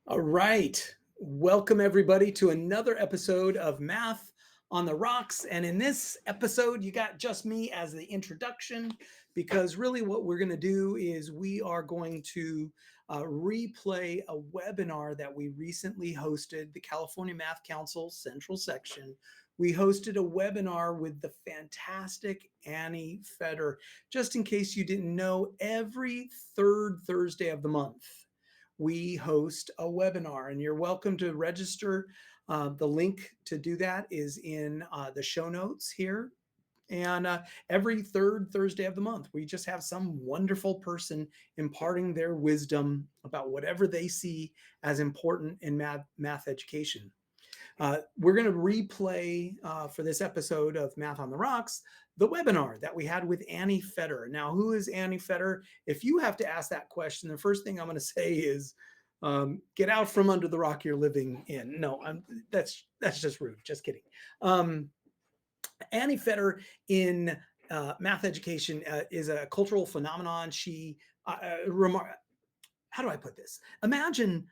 All right. Welcome, everybody, to another episode of Math on the Rocks. And in this episode, you got just me as the introduction, because really what we're going to do is we are going to replay a webinar that we recently hosted, the California Math Council Central Section. We hosted a webinar with the fantastic Annie Fetter. Just in case you didn't know, every third Thursday of the month, we host a webinar, and you're welcome to register. The link to do that is in the show notes here. And every third Thursday of the month, we just have some wonderful person imparting their wisdom about whatever they see as important in math education. We're going to replay for this episode of Math on the Rocks the webinar that we had with Annie Fetter. Now, who is Annie Fetter? If you have to ask that question, the first thing I'm going to say is get out from under the rock you're living in. No, that's just rude. Just kidding. Annie Fetter in math education is a cultural phenomenon. She how do I put this? Imagine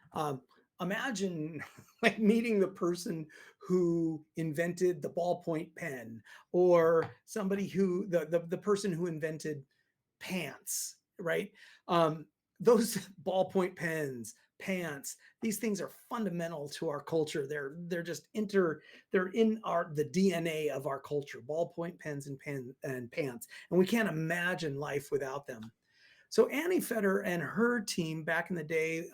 like meeting the person who invented the ballpoint pen, or somebody who the person who invented pants, right? Those ballpoint pens, pants, these things are fundamental to our culture. They're just they're in the DNA of our culture. Ballpoint pens and pants, and we can't imagine life without them. So Annie Fetter and her team back in the day,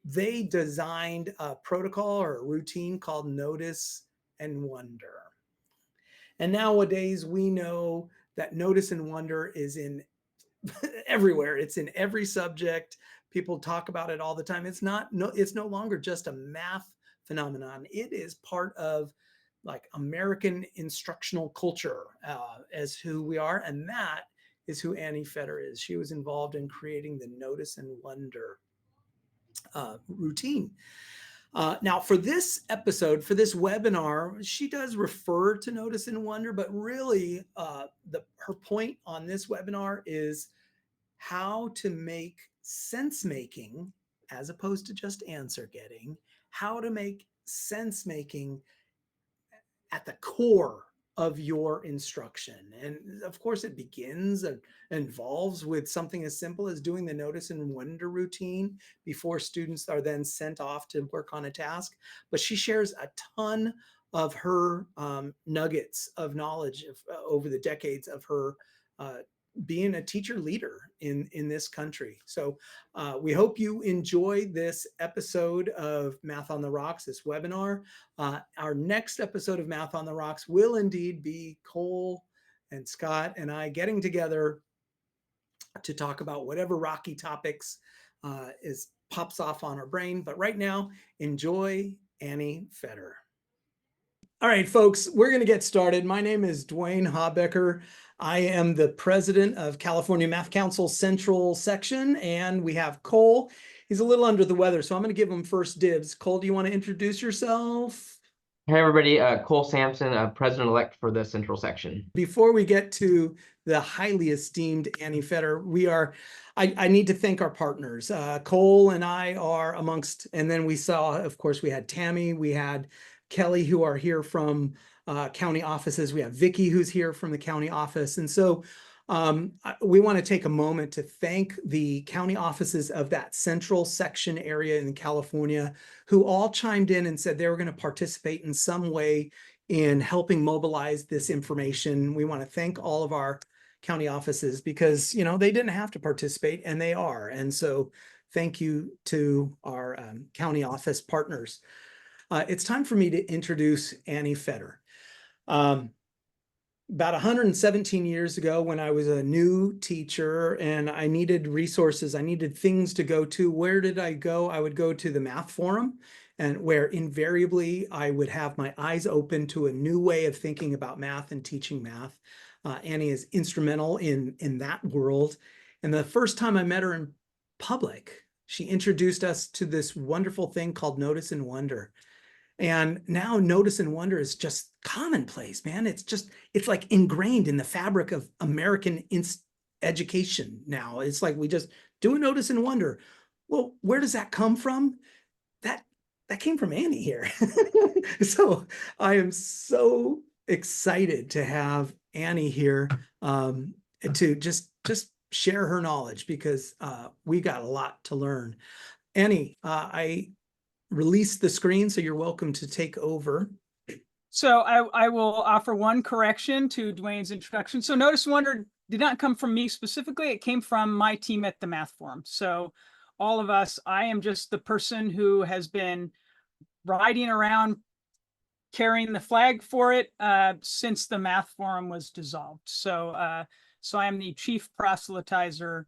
they designed a protocol or a routine called Notice and Wonder. And nowadays we know that Notice and Wonder is in everywhere. It's in every subject. People talk about it all the time. It's no longer just a math phenomenon. It is part of like American instructional culture as who we are. And that is who Annie Fetter is. She was involved in creating the Notice and Wonder routine. Now, for this episode, for this webinar, she does refer to Notice and Wonder, but really her point on this webinar is how to make sense making, as opposed to just answer getting, how to make sense making at the core of your instruction. And of course, it begins and involves with something as simple as doing the Notice and Wonder routine before students are then sent off to work on a task. But she shares a ton of her nuggets of knowledge over the decades of her being a teacher leader in this country. So we hope you enjoy this episode of Math on the Rocks, this webinar. Our next episode of Math on the Rocks will indeed be Cole and Scott and I getting together to talk about whatever rocky topics pops off on our brain. But right now, enjoy Annie Fetter. All right, folks, we're going to get started. My name is Duane Habecker. I am the president of California Math Council Central Section, and we have Cole. He's a little under the weather, so I'm going to give him first dibs. Cole, do you want to introduce yourself? Hey everybody, Cole Sampson, president-elect for the Central Section. Before we get to the highly esteemed Annie Fetter, I need to thank our partners. Cole and I are amongst, and then we saw, of course, we had Tammy, we had Kelly, who are here from county offices. We have Vicky, who's here from the county office. And so we want to take a moment to thank the county offices of that central section area in California, who all chimed in and said they were going to participate in some way in helping mobilize this information. We want to thank all of our county offices because, they didn't have to participate, and they are. And so thank you to our county office partners. It's time for me to introduce Annie Fetter. About 117 years ago, when I was a new teacher and I needed resources, I needed things to go to. Where did I go? I would go to the Math Forum, and where invariably I would have my eyes open to a new way of thinking about math and teaching math. Annie is instrumental in that world. And the first time I met her in public, she introduced us to this wonderful thing called Notice and Wonder. And now Notice and Wonder is just commonplace, man. It's like ingrained in the fabric of American education now. It's like we just do a Notice and Wonder. Well, where does that come from? That that came from Annie here. So I am so excited to have Annie here, to just share her knowledge, because we got a lot to learn. Annie, I released the screen, so you're welcome to take over. So I will offer one correction to Duane's introduction. So Notice and Wonder did not come from me specifically. It came from my team at the Math Forum. So all of us, I am just the person who has been riding around carrying the flag for it since the Math Forum was dissolved. So so I am the chief proselytizer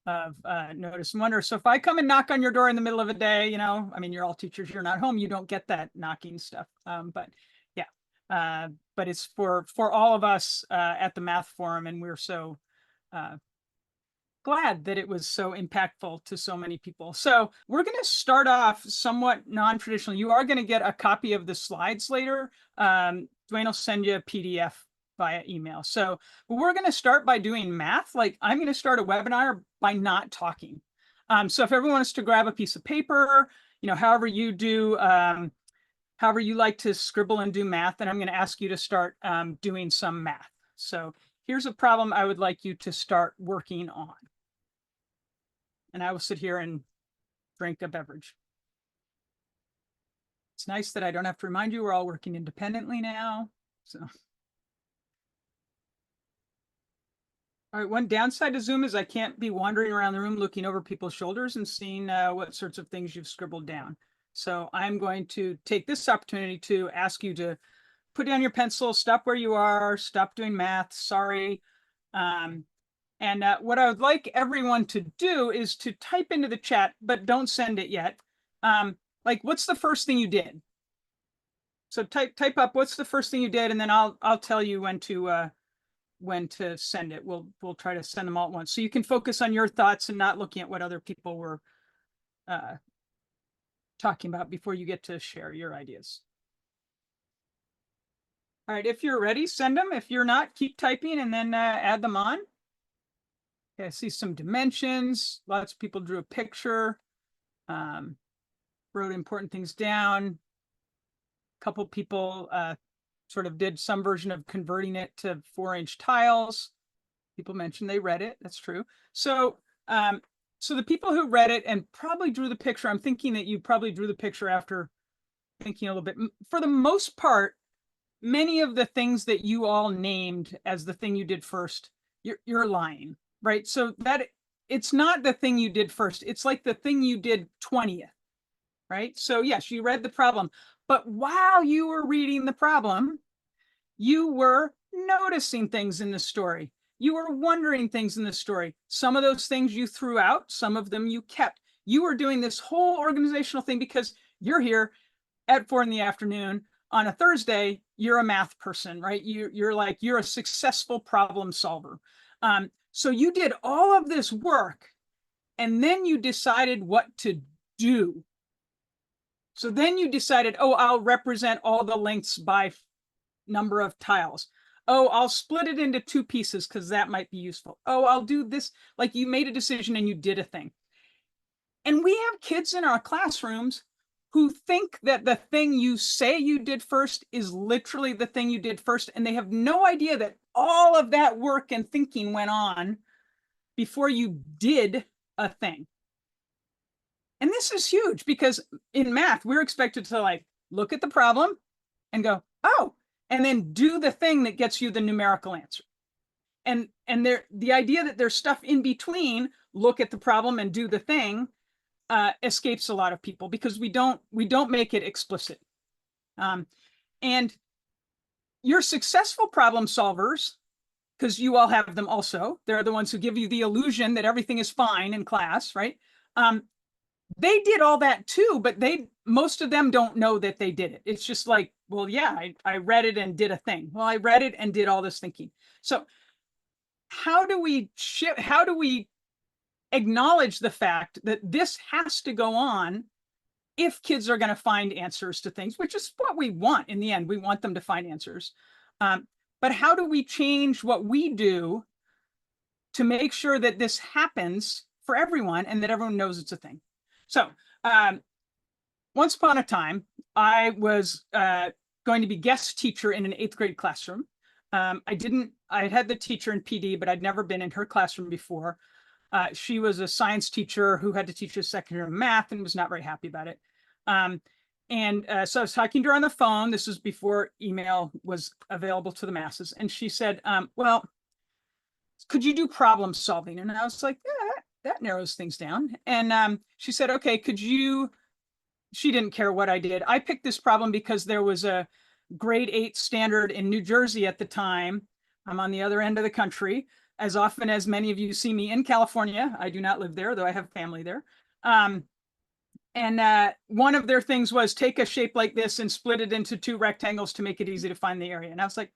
of Notice and Wonder. So if I come and knock on your door in the middle of a day, you know, I mean, you're all teachers, you're not home, you don't get that knocking stuff. But yeah, but it's for all of us at the Math Forum, and we're so glad that it was so impactful to so many people. So we're going to start off somewhat non-traditional. You are going to get a copy of the slides later. Duane will send you a PDF via email. So we're going to start by doing math. Like, I'm going to start a webinar by not talking. So if everyone wants to grab a piece of paper, you know, however you do, however you like to scribble and do math, and I'm going to ask you to start doing some math. So here's a problem I would like you to start working on. And I will sit here and drink a beverage. It's nice that I don't have to remind you we're all working independently now. So, all right, one downside to Zoom is I can't be wandering around the room looking over people's shoulders and seeing what sorts of things you've scribbled down. So I'm going to take this opportunity to ask you to put down your pencil, stop where you are, stop doing math, sorry. And what I would like everyone to do is to type into the chat, but don't send it yet. Like, what's the first thing you did? So type up what's the first thing you did, and then I'll tell you when to send it. We'll try to send them all at once, so you can focus on your thoughts and not looking at what other people were talking about before you get to share your ideas. All right, if you're ready, send them. If you're not, keep typing and then add them on. Okay, I see some dimensions. Lots of people drew a picture, wrote important things down. A couple people sort of did some version of converting it to 4-inch tiles. People mentioned they read it. That's true. So, so the people who read it and probably drew the picture, I'm thinking that you probably drew the picture after thinking a little bit. For the most part, many of the things that you all named as the thing you did first, you're lying. Right. So that it's not the thing you did first. It's like the thing you did 20th. Right. So yes, you read the problem, but while you were reading the problem, you were noticing things in the story. You were wondering things in the story. Some of those things you threw out, some of them you kept. You were doing this whole organizational thing because you're here at 4 p.m. on a Thursday. You're a math person, right? You're a successful problem solver. So you did all of this work, and then you decided what to do. So then you decided, oh, I'll represent all the lengths by number of tiles. Oh, I'll split it into 2 pieces because that might be useful. Oh, I'll do this. Like, you made a decision and you did a thing. And we have kids in our classrooms who think that the thing you say you did first is literally the thing you did first. And they have no idea that all of that work and thinking went on before you did a thing. And this is huge because in math, we're expected to like look at the problem and go, oh, and then do the thing that gets you the numerical answer. And the idea that there's stuff in between, look at the problem and do the thing, escapes a lot of people because we don't make it explicit. And your successful problem solvers, because you all have them also, they're the ones who give you the illusion that everything is fine in class, right? They did all that too, but most of them don't know that they did it. It's just like, well, yeah, I read it and did a thing. Well, I read it and did all this thinking. So how do we acknowledge the fact that this has to go on if kids are going to find answers to things, which is what we want in the end. We want them to find answers. But how do we change what we do to make sure that this happens for everyone and that everyone knows it's a thing? So once upon a time, I was going to be guest teacher in an 8th grade classroom. I had the teacher in PD, but I'd never been in her classroom before. She was a science teacher who had to teach us second year math and was not very happy about it. So I was talking to her on the phone. This was before email was available to the masses. And she said, well, could you do problem solving? And I was like, yeah, that narrows things down. And she said, okay, she didn't care what I did. I picked this problem because there was a grade 8 standard in New Jersey at the time. I'm on the other end of the country. As often as many of you see me in California, I do not live there, though I have family there. One of their things was take a shape like this and split it into 2 rectangles to make it easy to find the area. And I was like,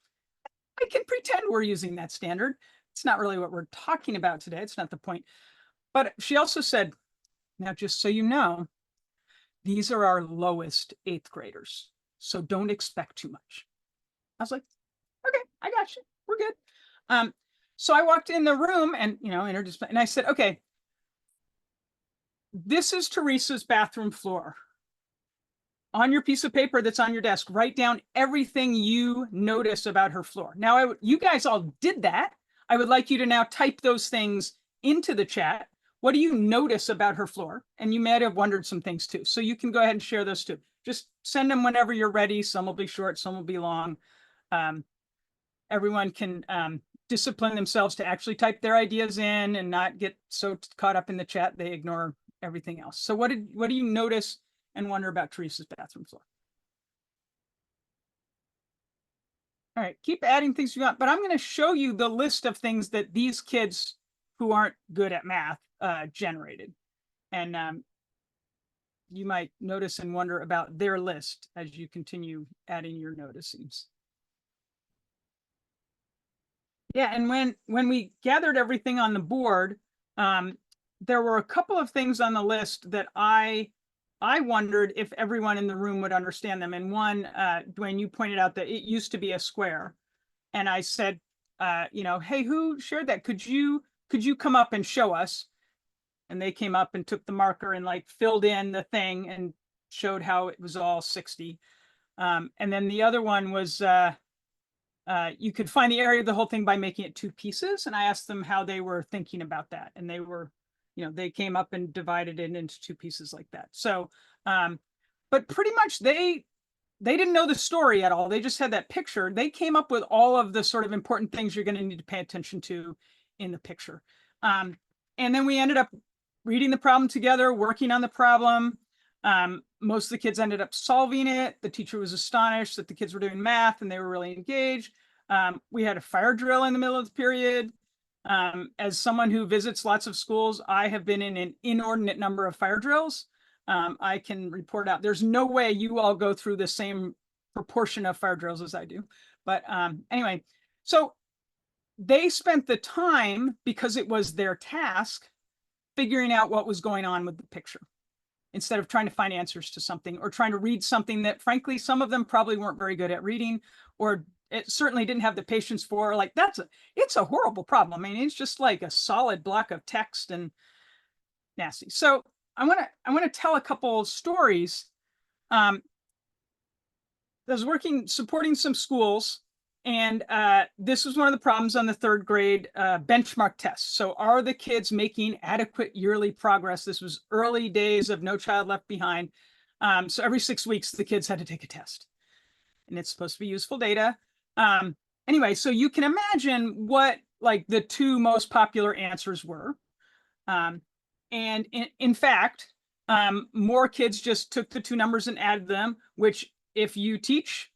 I can pretend we're using that standard. It's not really what we're talking about today. It's not the point. But she also said, now, just so you know, these are our lowest 8th graders. So don't expect too much. I was like, okay, I got you. We're good. So I walked in the room and, introduced, and I said, okay, this is Teresa's bathroom floor. On your piece of paper that's on your desk, write down everything you notice about her floor. Now, you guys all did that. I would like you to now type those things into the chat. What do you notice about her floor? And you might have wondered some things too. So you can go ahead and share those too. Just send them whenever you're ready. Some will be short, some will be long. Everyone can discipline themselves to actually type their ideas in and not get so caught up in the chat they ignore everything else. So what do you notice and wonder about Teresa's bathroom floor? All right, keep adding things you want, but I'm going to show you the list of things that these kids who aren't good at math generated. And you might notice and wonder about their list as you continue adding your noticings. Yeah, and when we gathered everything on the board, there were a couple of things on the list that I wondered if everyone in the room would understand them. And one, Duane, you pointed out that it used to be a square. And I said, hey, who shared that? Could you come up and show us? And they came up and took the marker and like filled in the thing and showed how it was all 60. And then the other one was, you could find the area of the whole thing by making it 2 pieces. And I asked them how they were thinking about that. And they were, they came up and divided it into 2 pieces like that. So, but pretty much they didn't know the story at all. They just had that picture. They came up with all of the sort of important things you're going to need to pay attention to in the picture. And then we ended up reading the problem together, working on the problem. Most of the kids ended up solving it. The teacher was astonished that the kids were doing math and they were really engaged. We had a fire drill in the middle of the period. As someone who visits lots of schools, I have been in an inordinate number of fire drills. I can report out. There's no way you all go through the same proportion of fire drills as I do. But anyway, so they spent the time, because it was their task, figuring out what was going on with the picture, instead of trying to find answers to something or trying to read something that, frankly, some of them probably weren't very good at reading, or it certainly didn't have the patience for. Like, it's a horrible problem. I mean, it's just like a solid block of text and nasty. So I want to tell a couple stories. I was supporting some schools, and this was one of the problems on the 3rd grade benchmark test. So are the kids making adequate yearly progress? This was early days of No Child Left Behind. So every 6 weeks, the kids had to take a test, and it's supposed to be useful data. Anyway, so you can imagine what like the 2 most popular answers were. And in fact, more kids just took the 2 numbers and added them, which if you teach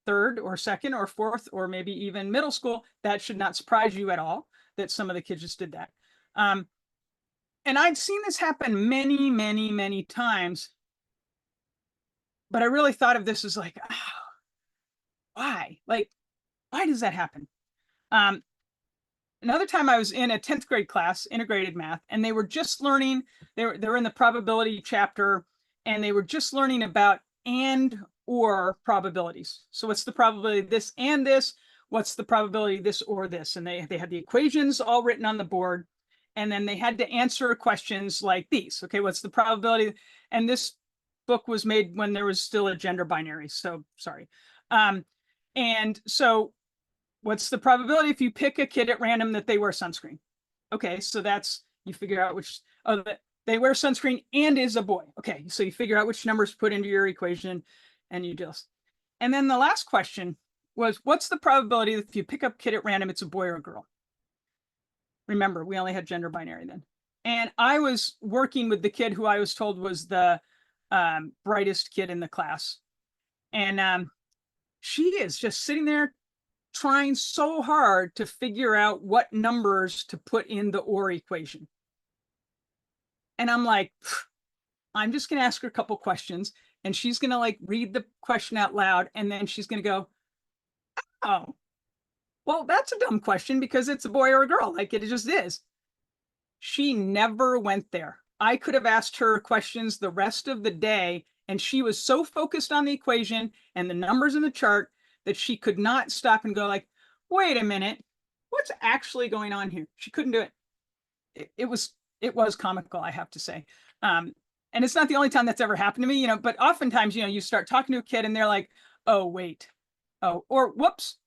3rd or 2nd or 4th or maybe even middle school, that should not surprise you at all that some of the kids just did that. And I'd seen this happen many, many, many times, but I really thought of this as like, oh, why? Like, why does that happen? Another time I was in a 10th grade class, integrated math, and they were just learning, they were in the probability chapter, and they were just learning about and or probabilities. So what's the probability of this and this? What's the probability of this or this? And they had the equations all written on the board. And then they had to answer questions like these. Okay, what's the probability? And this book was made when there was still a gender binary. So sorry. And so what's the probability if you pick a kid at random that they wear sunscreen? Okay, so that's, you figure out which, oh, they wear sunscreen and is a boy. Okay, so you figure out which numbers put into your equation and you just, and then the last question was, what's the probability that if you pick up a kid at random, it's a boy or a girl? Remember, we only had gender binary then. And I was working with the kid who I was told was the brightest kid in the class. And she is just sitting there trying so hard to figure out what numbers to put in the OR equation. And I'm like, I'm just going to ask her a couple questions, and she's going to like read the question out loud, and then she's going to go, oh, well, that's a dumb question because it's a boy or a girl. Like it just is. She never went there. I could have asked her questions the rest of the day, and she was so focused on the equation and the numbers in the chart that she could not stop and go like, wait a minute, what's actually going on here? She couldn't do it. It was comical, I have to say. And it's not the only time that's ever happened to me, but oftentimes, you start talking to a kid and they're like, oh, wait, oh, or whoops,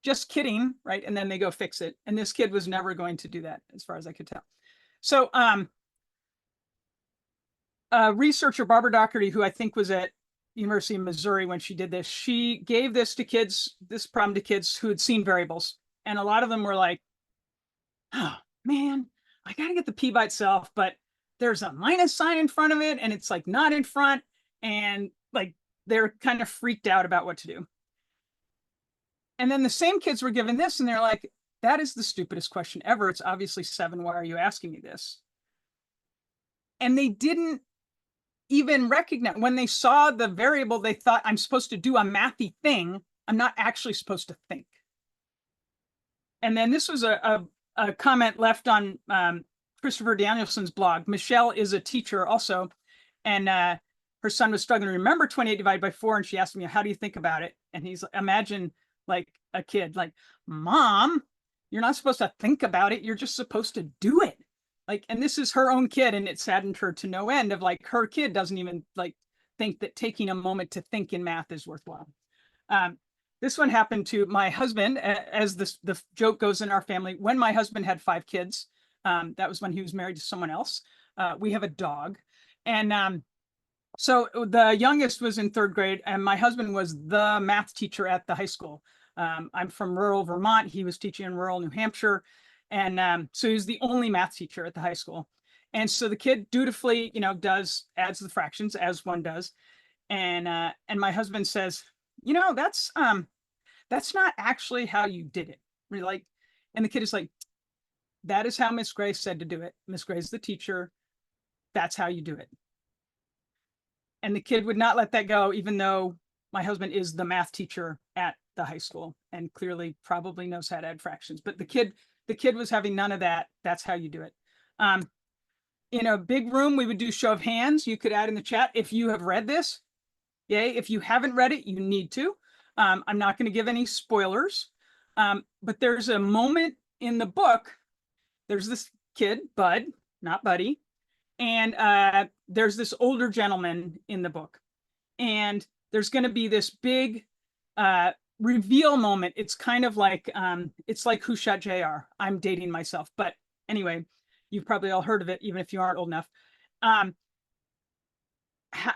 just kidding, right? And then they go fix it. And this kid was never going to do that as far as I could tell. So researcher, Barbara Doherty, who I think was at University of Missouri when she did this, she gave this problem to kids who had seen variables. And a lot of them were like, oh man, I got to get the P by itself, but there's a minus sign in front of it and it's like not in front. And like, they're kind of freaked out about what to do. And then the same kids were given this and they're like, that is the stupidest question ever. It's obviously 7. Why are you asking me this? And they didn't even recognize, when they saw the variable, they thought I'm supposed to do a mathy thing. I'm not actually supposed to think. And then this was a comment left on Christopher Danielson's blog. Michelle is a teacher also. And her son was struggling to remember 28 divided by 4. And she asked me, how do you think about it? And he's, imagine like a kid, like, Mom, you're not supposed to think about it. You're just supposed to do it. Like, and this is her own kid, and it saddened her to no end of like, her kid doesn't even like think that taking a moment to think in math is worthwhile. This one happened to my husband, as the joke goes in our family. When my husband had 5 kids, that was when he was married to someone else. We have a dog. And so the youngest was in 3rd grade, and my husband was the math teacher at the high school. I'm from rural Vermont. He was teaching in rural New Hampshire. And so he was the only math teacher at the high school. And so the kid dutifully, adds the fractions as one does. And my husband says, that's not actually how you did it. Really, like, and the kid is like, that is how Miss Gray said to do it. Miss Gray's the teacher. That's how you do it. And the kid would not let that go, even though my husband is the math teacher at the high school and clearly probably knows how to add fractions. But the kid was having none of that. That's how you do it. In a big room, we would do show of hands. You could add in the chat if you have read this. Yay. If you haven't read it, you need to. I'm not going to give any spoilers. But there's a moment in the book. There's this kid, Bud, not Buddy. And there's this older gentleman in the book. And there's going to be this big reveal moment. It's kind of like, it's like Who Shot JR? I'm dating myself. But anyway, you've probably all heard of it, even if you aren't old enough.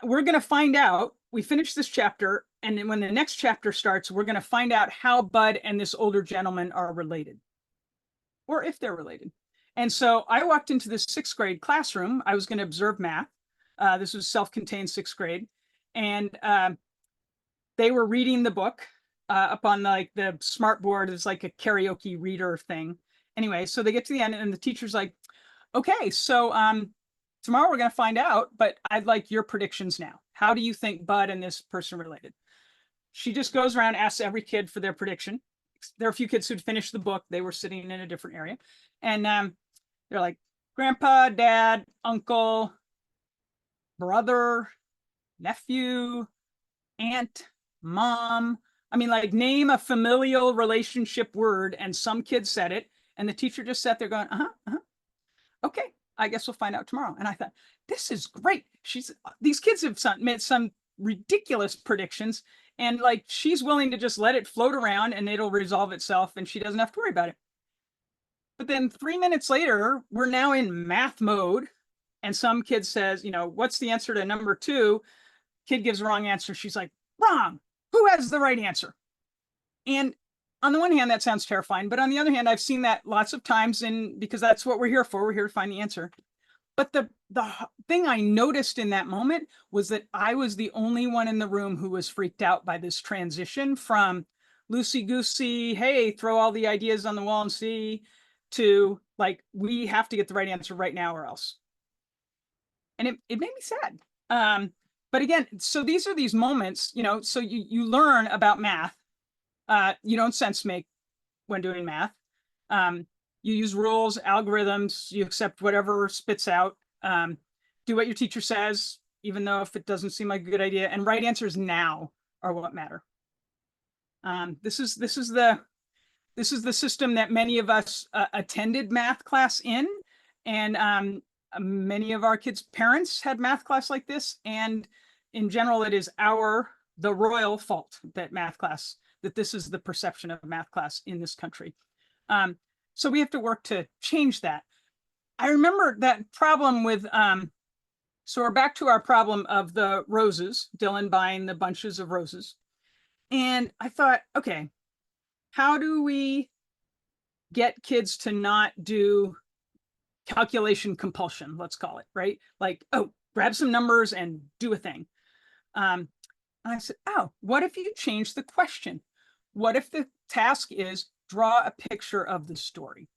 We're going to find out, we finish this chapter, and then when the next chapter starts, we're going to find out how Bud and this older gentleman are related, or if they're related. And so I walked into this 6th grade classroom. I was going to observe math. This was self-contained 6th grade. And they were reading the book up on the smart board. It's like a karaoke reader thing. Anyway, so they get to the end and the teacher's like, okay, so tomorrow we're going to find out, but I'd like your predictions now. How do you think Bud and this person related? She just goes around, asks every kid for their prediction. There are a few kids who'd finished the book. They were sitting in a different area. And they're like, grandpa, dad, uncle, brother, nephew, aunt, mom. I mean, like, name a familial relationship word. And some kids said it. And the teacher just sat there going, I guess we'll find out tomorrow. And I thought, this is great. These kids have made some ridiculous predictions, and like she's willing to just let it float around and it'll resolve itself and she doesn't have to worry about it. But then 3 minutes later, we're now in math mode, and some kid says, what's the answer to number 2? Kid gives the wrong answer. She's like, wrong. Who has the right answer? And on the one hand, that sounds terrifying, but on the other hand, I've seen that lots of times, because that's what we're here for. We're here to find the answer. But the thing I noticed in that moment was that I was the only one in the room who was freaked out by this transition from loosey-goosey, hey, throw all the ideas on the wall and see, to like, we have to get the right answer right now or else. And it made me sad. But again, so these are these moments, so you learn about math. You don't sense make when doing math. You use rules, algorithms, you accept whatever spits out, do what your teacher says, even though if it doesn't seem like a good idea, and right answers now are what matter. This is the system that many of us attended math class in, and many of our kids' parents had math class like this. And in general, it is the royal fault that this is the perception of math class in this country. So we have to work to change that. I remember that problem with, so we're back to our problem of the roses, Dylan buying the bunches of roses. And I thought, okay, how do we get kids to not do calculation compulsion, let's call it, right? Like, oh, grab some numbers and do a thing. And I said, oh, what if you change the question? What if the task is draw a picture of the story?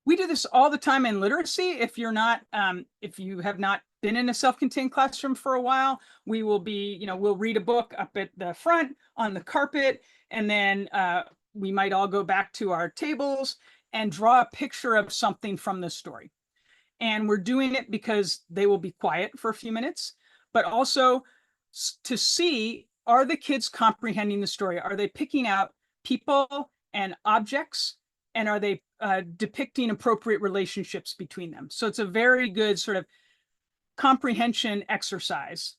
We do this all the time in literacy. If you have not been in a self-contained classroom for a while, we will be, we'll read a book up at the front on the carpet, and then we might all go back to our tables and draw a picture of something from the story. And we're doing it because they will be quiet for a few minutes, but also to see, are the kids comprehending the story? Are they picking out people and objects? And are they depicting appropriate relationships between them? So it's a very good sort of comprehension exercise.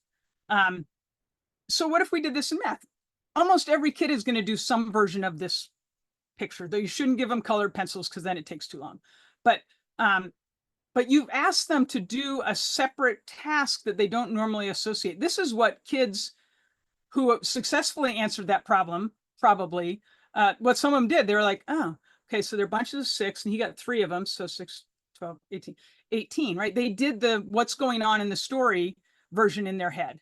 So what if we did this in math? Almost every kid is going to do some version of this picture, though you shouldn't give them colored pencils because then it takes too long. But you've asked them to do a separate task that they don't normally associate. This is what kids who successfully answered that problem, probably, what some of them did. They were like, oh, okay, so they're bunches of 6, and he got 3 of them, so 6, 12, 18, right? They did the what's going on in the story version in their head.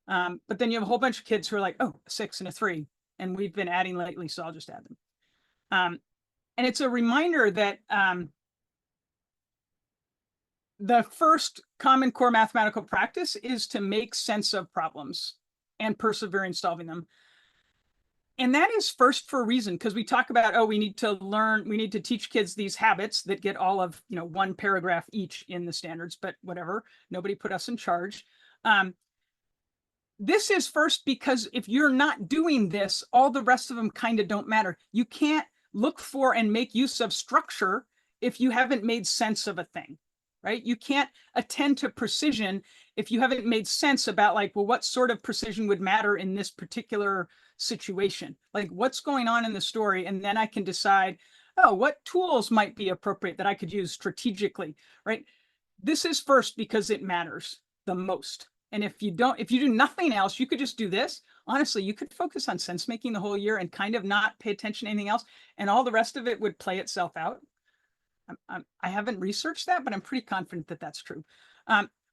But then you have a whole bunch of kids who are like, oh, a 6 and a 3, and we've been adding lately, so I'll just add them. And it's a reminder that the first Common Core mathematical practice is to make sense of problems and persevere in solving them. And that is first for a reason, because we talk about, oh, we need to teach kids these habits that get all of, 1 paragraph each in the standards, but whatever, nobody put us in charge. This is first because if you're not doing this, all the rest of them kind of don't matter. You can't look for and make use of structure if you haven't made sense of a thing, right? You can't attend to precision if you haven't made sense about, like, well, what sort of precision would matter in this particular situation? Like, what's going on in the story? And then I can decide, oh, what tools might be appropriate that I could use strategically, right? This is first because it matters the most. And if you do nothing else, you could just do this. Honestly, you could focus on sense making the whole year and kind of not pay attention to anything else, and all the rest of it would play itself out. I haven't researched that, but I'm pretty confident that that's true.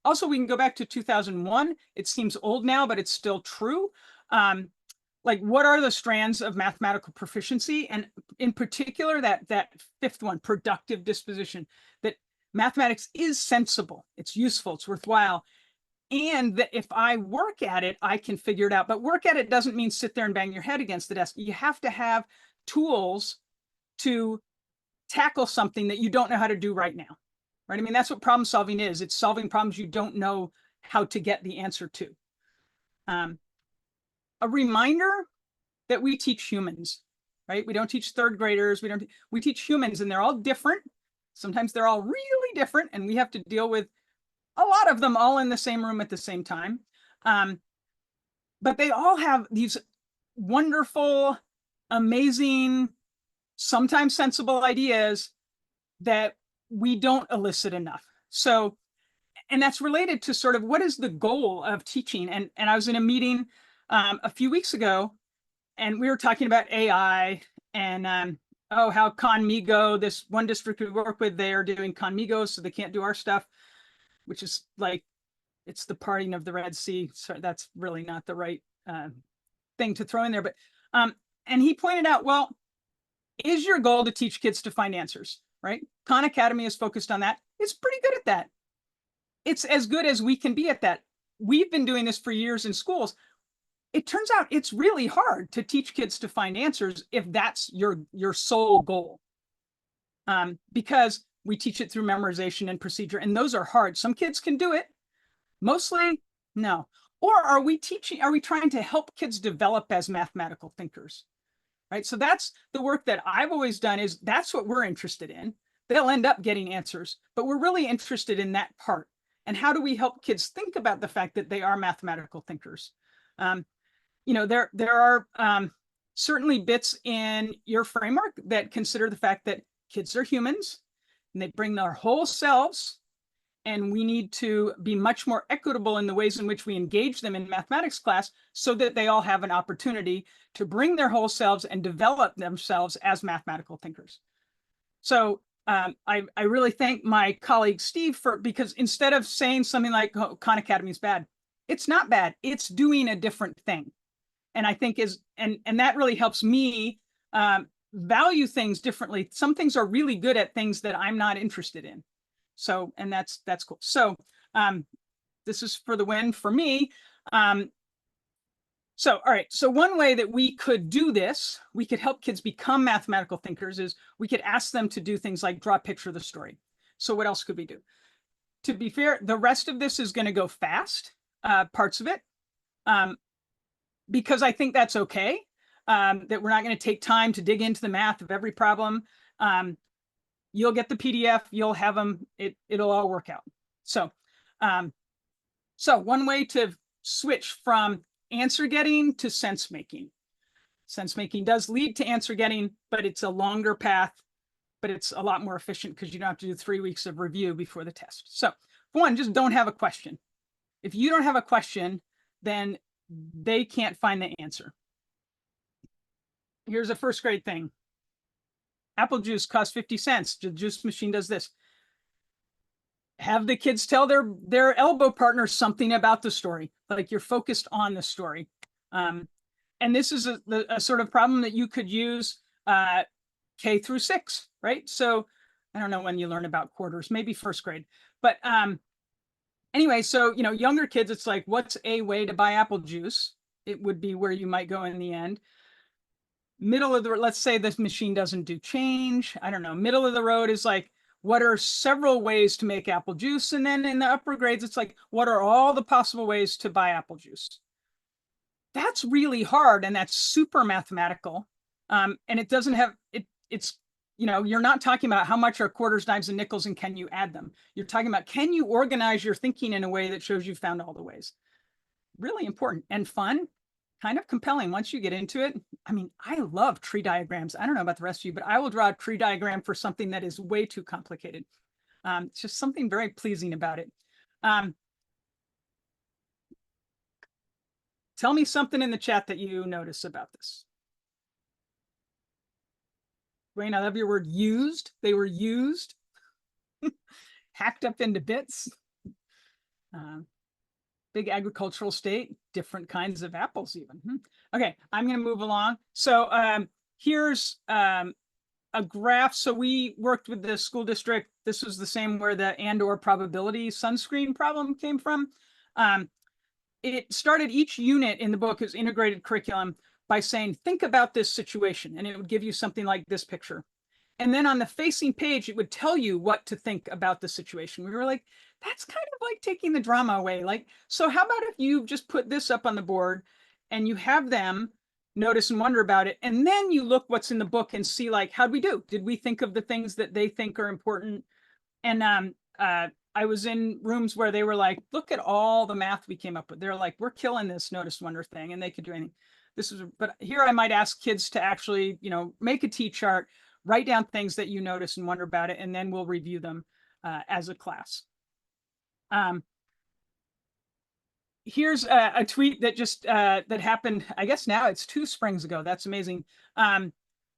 Also, we can go back to 2001. It seems old now, but it's still true. Like, what are the strands of mathematical proficiency? And in particular, that 5th one, productive disposition, that mathematics is sensible, it's useful, it's worthwhile. And that if I work at it, I can figure it out. But work at it doesn't mean sit there and bang your head against the desk. You have to have tools to tackle something that you don't know how to do right now, right? I mean, that's what problem solving is. It's solving problems you don't know how to get the answer to. A reminder that we teach humans, right? We don't teach 3rd graders. We teach humans, and they're all different. Sometimes they're all really different, and we have to deal with a lot of them all in the same room at the same time. But they all have these wonderful, amazing, sometimes sensible ideas that we don't elicit enough. So, and that's related to sort of what is the goal of teaching. And I was in a meeting a few weeks ago, and we were talking about AI and how Conmigo, this one district we work with, they are doing Conmigo, so they can't do our stuff, which is like, it's the parting of the Red Sea. So that's really not the right thing to throw in there. But and he pointed out, well, is your goal to teach kids to find answers, right? Khan Academy is focused on that. It's pretty good at that. It's as good as we can be at that. We've been doing this for years in schools. It turns out it's really hard to teach kids to find answers if that's your sole goal. Because we teach it through memorization and procedure, and those are hard. Some kids can do it. Mostly, no. Or are we trying to help kids develop as mathematical thinkers? Right? So that's the work that I've always done, is that's what we're interested in. They'll end up getting answers, but we're really interested in that part. And how do we help kids think about the fact that they are mathematical thinkers? There are certainly bits in your framework that consider the fact that kids are humans and they bring their whole selves, and we need to be much more equitable in the ways in which we engage them in mathematics class so that they all have an opportunity to bring their whole selves and develop themselves as mathematical thinkers. So I really thank my colleague Steve because instead of saying something like, oh, Khan Academy is bad, it's not bad. It's doing a different thing. And I think and that really helps me value things differently. Some things are really good at things that I'm not interested in. So, and that's cool. So this is for the win for me. So, all right. So one way that we could do this, we could help kids become mathematical thinkers, is we could ask them to do things like draw a picture of the story. So what else could we do? To be fair, the rest of this is going to go fast, parts of it, because I think that's okay, that we're not going to take time to dig into the math of every problem. You'll get the PDF, you'll have them, it'll all work out. So, so one way to switch from answer getting to sense making. Sense making does lead to answer getting, but it's a longer path, but it's a lot more efficient because you don't have to do 3 weeks of review before the test. So one, just don't have a question. If you don't have a question, then they can't find the answer. Here's a first grade thing. Apple juice costs 50 cents. The juice machine does this. Have the kids tell their elbow partner something about the story, like you're focused on the story. And this is a sort of problem that you could use K through 6, right? So I don't know when you learn about quarters, maybe first grade. But anyway, so, younger kids, it's like, what's a way to buy apple juice? It would be where you might go in the end. Middle of the, let's say this machine doesn't do change. I don't know. Middle of the road is like, what are several ways to make apple juice? And then in the upper grades, it's like, what are all the possible ways to buy apple juice? That's really hard. And that's super mathematical. And it doesn't have, it's, you're not talking about how much are quarters, dimes, and nickels, and can you add them? You're talking about, can you organize your thinking in a way that shows you found all the ways? Really important and fun, kind of compelling once you get into it. I mean, I love tree diagrams. I don't know about the rest of you, but I will draw a tree diagram for something that is way too complicated. It's just something very pleasing about it. Tell me something in the chat that you notice about this. Duane, I love your word used. They were used, hacked up into bits. Big agricultural state, different kinds of apples even. Okay, I'm going to move along. So here's a graph. So we worked with the school district. This was the same where the and/or probability sunscreen problem came from. It started each unit in the book as integrated curriculum by saying, think about this situation. And it would give you something like this picture. And then on the facing page, it would tell you what to think about the situation. We were like, that's kind of like taking the drama away. Like, so how about if you just put this up on the board and you have them notice and wonder about it. And then you look what's in the book and see, like, how'd we do? Did we think of the things that they think are important? And I was in rooms where they were like, look at all the math we came up with. They're like, we're killing this notice wonder thing, and they could do anything. But here I might ask kids to actually, make a T-chart, write down things that you notice and wonder about it, and then we'll review them as a class. Here's a tweet that just that happened, I guess now it's 2 springs ago. That's amazing.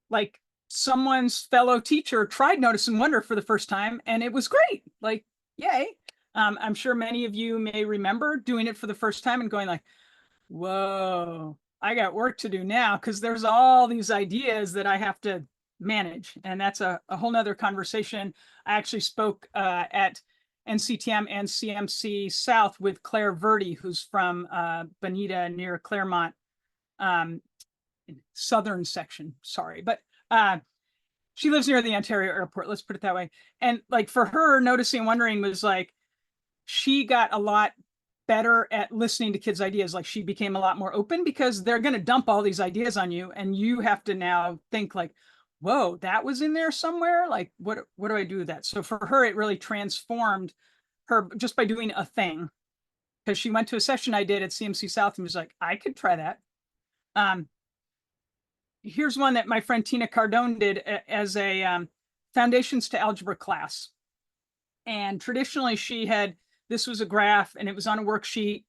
Like, someone's fellow teacher tried notice and wonder for the first time, and it was great. Like, yay. I'm sure many of you may remember doing it for the first time and going like, whoa, I got work to do now, because there's all these ideas that I have to manage. And that's a whole nother conversation. I actually spoke at NCTM and CMC South with Claire Verdi, who's from Bonita near Claremont, southern section, sorry. But she lives near the Ontario airport, let's put it that way. And like, for her, noticing and wondering was like, she got a lot better at listening to kids' ideas. Like, she became a lot more open, because they're going to dump all these ideas on you, and you have to now think like, whoa, that was in there somewhere. Like, what do I do with that? So for her, it really transformed her just by doing a thing, because she went to a session I did at CMC South and was like, I could try that. Here's one that my friend Tina Cardone did as a Foundations to Algebra class. And traditionally this was a graph, and it was on a worksheet,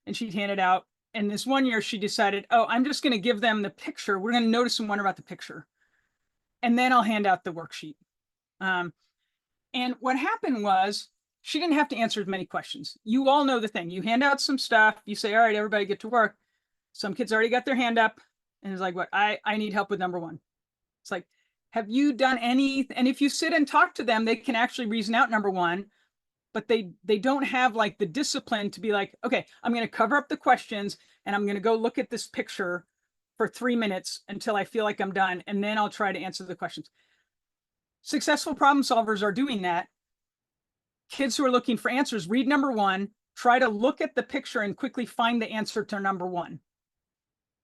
and she'd hand it out. And this one year she decided, oh, I'm just going to give them the picture. We're going to notice and wonder about the picture, and then I'll hand out the worksheet. And what happened was, she didn't have to answer as many questions. You all know the thing. You hand out some stuff. You say, all right, everybody get to work. Some kids already got their hand up, and it's like, what? I need help with number 1. It's like, have you done any? And if you sit and talk to them, they can actually reason out number 1, but they don't have like the discipline to be like, okay, I'm going to cover up the questions, and I'm going to go look at this picture for 3 minutes until I feel like I'm done, and then I'll try to answer the questions. Successful problem solvers are doing that. Kids who are looking for answers, read number 1, try to look at the picture and quickly find the answer to number 1.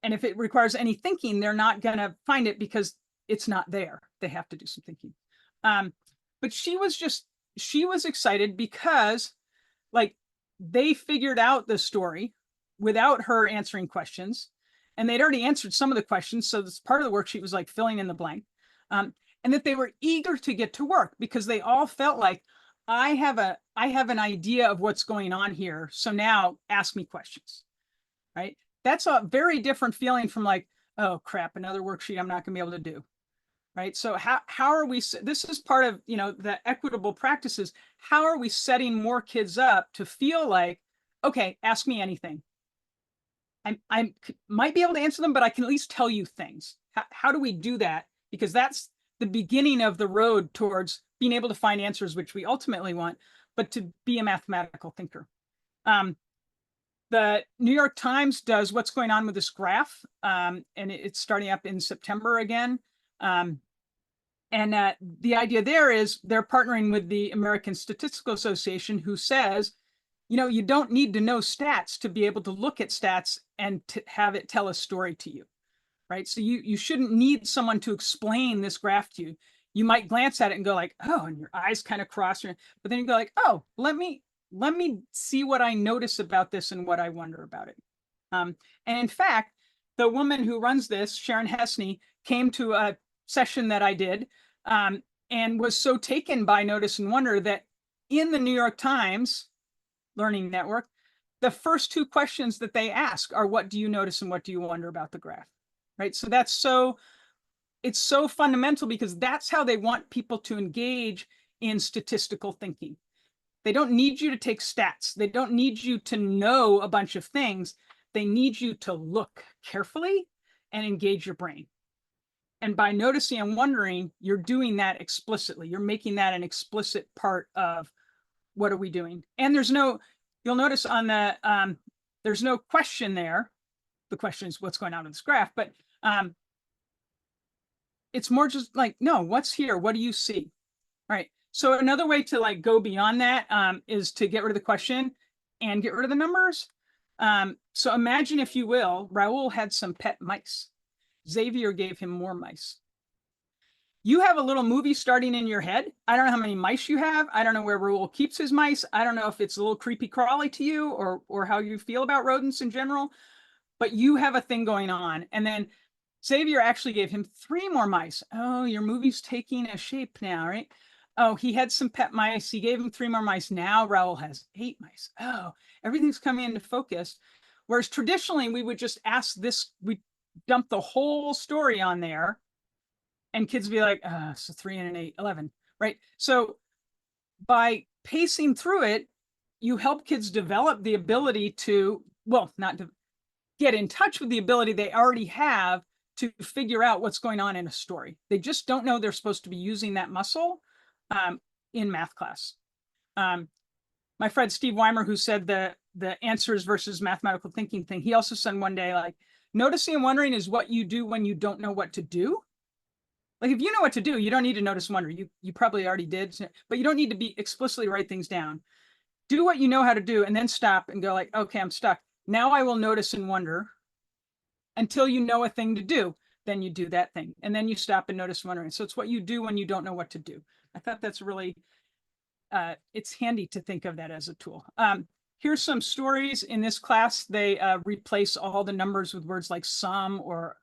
And if it requires any thinking, they're not going to find it because it's not there. They have to do some thinking. But she was excited because, like, they figured out the story without her answering questions, and they'd already answered some of the questions. So this part of the worksheet was like filling in the blank. And that they were eager to get to work, because they all felt like, I have an idea of what's going on here. So now ask me questions, right? That's a very different feeling from like, oh crap, another worksheet I'm not gonna be able to do, right? So how are we, this is part of, the equitable practices. How are we setting more kids up to feel like, okay, ask me anything. I might be able to answer them, but I can at least tell you things. How do we do that? Because that's the beginning of the road towards being able to find answers, which we ultimately want, but to be a mathematical thinker. The New York Times does What's Going On with This Graph, and it's starting up in September again. And the idea there is they're partnering with the American Statistical Association, who says, you don't need to know stats to be able to look at stats and to have it tell a story to you, right? So you shouldn't need someone to explain this graph to you. You might glance at it and go like, oh, and your eyes kind of cross, but then you go like, oh, let me see what I notice about this and what I wonder about it. And in fact, the woman who runs this, Sharon Hesney, came to a session that I did, and was so taken by notice and wonder that in the New York Times Learning Network, the first 2 questions that they ask are, what do you notice and what do you wonder about the graph, right? So it's so fundamental, because that's how they want people to engage in statistical thinking. They don't need you to take stats. They don't need you to know a bunch of things. They need you to look carefully and engage your brain. And by noticing and wondering, you're doing that explicitly. You're making that an explicit part of what are we doing. And you'll notice on the, there's no question there. The question is what's going on with this graph, but it's more just like, no, what's here? What do you see? Right. So another way to like go beyond that is to get rid of the question and get rid of the numbers. So imagine, if you will, Raoul had some pet mice. Xavier gave him more mice. You have a little movie starting in your head. I don't know how many mice you have. I don't know where Raoul keeps his mice. I don't know if it's a little creepy crawly to you, or how you feel about rodents in general, but you have a thing going on. And then Xavier actually gave him 3 more mice. Oh, your movie's taking a shape now, right? Oh, he had some pet mice. He gave him 3 more mice. Now Raoul has 8 mice. Oh, everything's coming into focus. Whereas traditionally we would just ask this, we dump the whole story on there, and kids would be like, so 3 and an 8, 11, right? So by pacing through it, you help kids develop the ability to, well, not to get in touch with the ability they already have to figure out what's going on in a story. They just don't know they're supposed to be using that muscle in math class. My friend Steve Weimer, who said the answers versus mathematical thinking thing, he also said one day, like, noticing and wondering is what you do when you don't know what to do. Like, if you know what to do, you don't need to notice and wonder. You probably already did, but you don't need to be explicitly write things down. Do what you know how to do, and then stop and go like, okay, I'm stuck. Now I will notice and wonder until you know a thing to do. Then you do that thing, and then you stop and notice and wondering. So it's what you do when you don't know what to do. I thought that's really, it's handy to think of that as a tool. Here's some stories in this class. They replace all the numbers with words like some or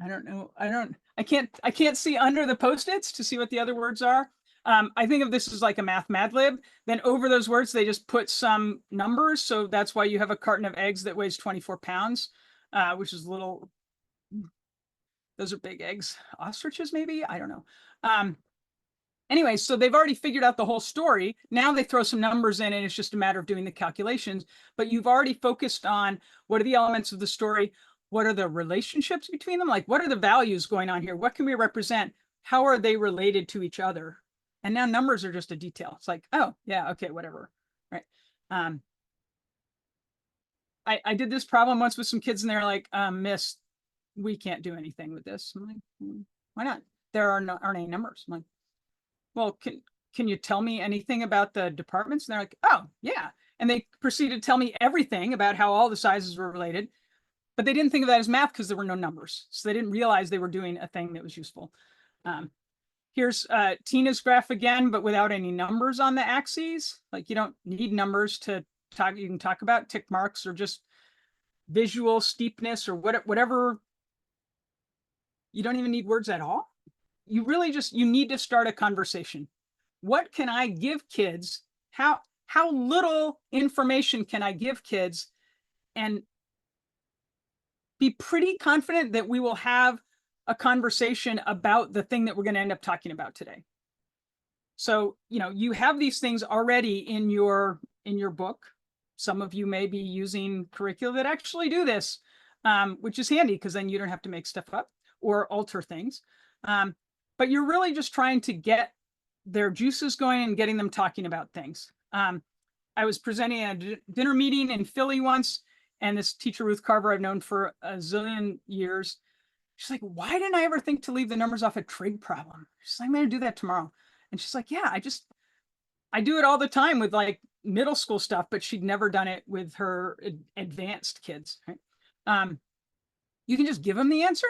I don't know. I can't see under the Post-its to see what the other words are. I think of this as like a math Mad Lib. Then over those words, they just put some numbers. So that's why you have a carton of eggs that weighs 24 pounds, which is little, those are big eggs. Ostriches, maybe? I don't know. Anyway, so they've already figured out the whole story. Now they throw some numbers in and it's just a matter of doing the calculations. But you've already focused on what are the elements of the story? What are the relationships between them? Like, what are the values going on here? What can we represent? How are they related to each other? And now numbers are just a detail. It's like, oh, yeah, okay, whatever, right? I did this problem once with some kids and they're like, miss, we can't do anything with this. I'm like, why not? There aren't any numbers. I'm like, well, can you tell me anything about the departments? And they're like, oh, yeah. And they proceeded to tell me everything about how all the sizes were related, but they didn't think of that as math because there were no numbers. So they didn't realize they were doing a thing that was useful. Here's Tina's graph again, but without any numbers on the axes. Like, you don't need numbers to talk. You can talk about tick marks or just visual steepness or whatever. You don't even need words at all. You really just, you need to start a conversation. What can I give kids? How little information can I give kids? And be pretty confident that we will have a conversation about the thing that we're going to end up talking about today. So, you know, you have these things already in your book. Some of you may be using curricula that actually do this, which is handy because then you don't have to make stuff up or alter things. But you're really just trying to get their juices going and getting them talking about things. I was presenting at a dinner meeting in Philly once, and this teacher, Ruth Carver, I've known for a zillion years. She's like, why didn't I ever think to leave the numbers off a trig problem? She's like, I'm going to do that tomorrow. And she's like, yeah, I do it all the time with like middle school stuff, but she'd never done it with her advanced kids. Right? You can just give them the answer.